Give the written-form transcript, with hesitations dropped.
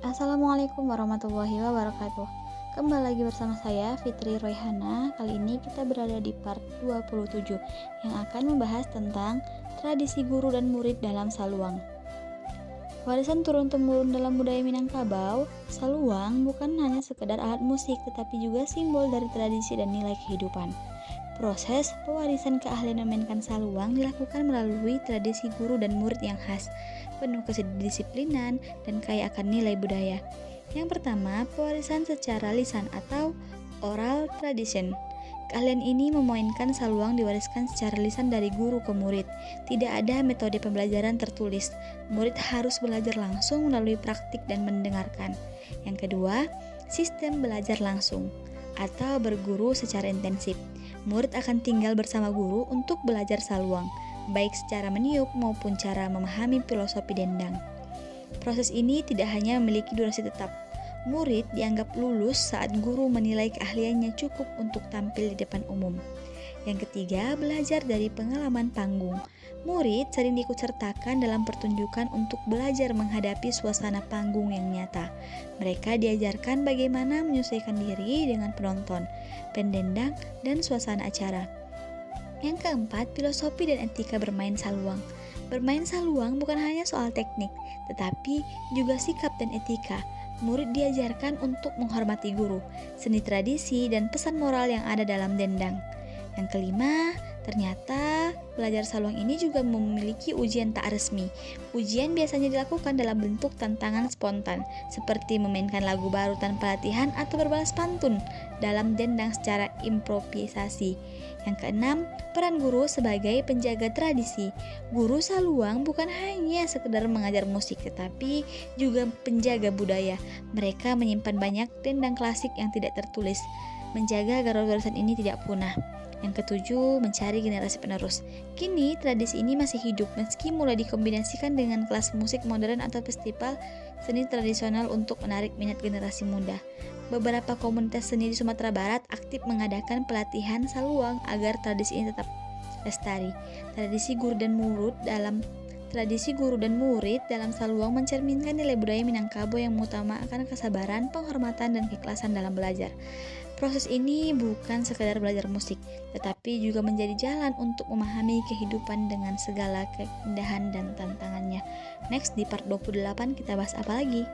Assalamualaikum warahmatullahi wabarakatuh. Kembali lagi bersama saya Fitri Royhana. Kali ini kita berada di part 27 yang akan membahas tentang tradisi guru dan murid dalam Saluang. Warisan turun-temurun dalam budaya Minangkabau, Saluang bukan hanya sekedar alat musik tetapi juga simbol dari tradisi dan nilai kehidupan. Proses pewarisan keahlian memainkan saluang dilakukan melalui tradisi guru dan murid yang khas, penuh kedisiplinan dan kaya akan nilai budaya. Yang pertama, pewarisan secara lisan atau oral tradition. Keahlian ini memainkan saluang diwariskan secara lisan dari guru ke murid. Tidak ada metode pembelajaran tertulis. Murid harus belajar langsung melalui praktik dan mendengarkan. Yang kedua, sistem belajar langsung atau berguru secara intensif. Murid akan tinggal bersama guru untuk belajar saluang, baik secara meniup maupun cara memahami filosofi dendang. Proses ini tidak hanya memiliki durasi tetap. Murid dianggap lulus saat guru menilai keahliannya cukup untuk tampil di depan umum. Yang ketiga, belajar dari pengalaman panggung. Murid sering diikutsertakan dalam pertunjukan untuk belajar menghadapi suasana panggung yang nyata. Mereka diajarkan bagaimana menyesuaikan diri dengan penonton, pendendang, dan suasana acara. Yang keempat, filosofi dan etika bermain saluang. Bermain saluang bukan hanya soal teknik, tetapi juga sikap dan etika. Murid diajarkan untuk menghormati guru, seni tradisi, dan pesan moral yang ada dalam dendang. Yang kelima, ternyata belajar saluang ini juga memiliki ujian tak resmi. Ujian biasanya dilakukan dalam bentuk tantangan spontan, seperti memainkan lagu baru tanpa latihan atau berbalas pantun dalam dendang secara improvisasi. Yang keenam, peran guru sebagai penjaga tradisi. Guru saluang bukan hanya sekedar mengajar musik, tetapi juga penjaga budaya. Mereka menyimpan banyak dendang klasik yang tidak tertulis, menjaga agar warisan ini tidak punah. Yang ketujuh, mencari generasi penerus. Kini, tradisi ini masih hidup meski mulai dikombinasikan dengan kelas musik modern atau festival seni tradisional untuk menarik minat generasi muda. Beberapa komunitas seni di Sumatera Barat aktif mengadakan pelatihan saluang agar tradisi ini tetap lestari. Tradisi guru dan murid dalam saluang mencerminkan nilai budaya Minangkabau yang mengutamakan kesabaran, penghormatan, dan keikhlasan dalam belajar. Proses ini bukan sekadar belajar musik, tetapi juga menjadi jalan untuk memahami kehidupan dengan segala keindahan dan tantangannya. Next, di part 28 kita bahas apa lagi?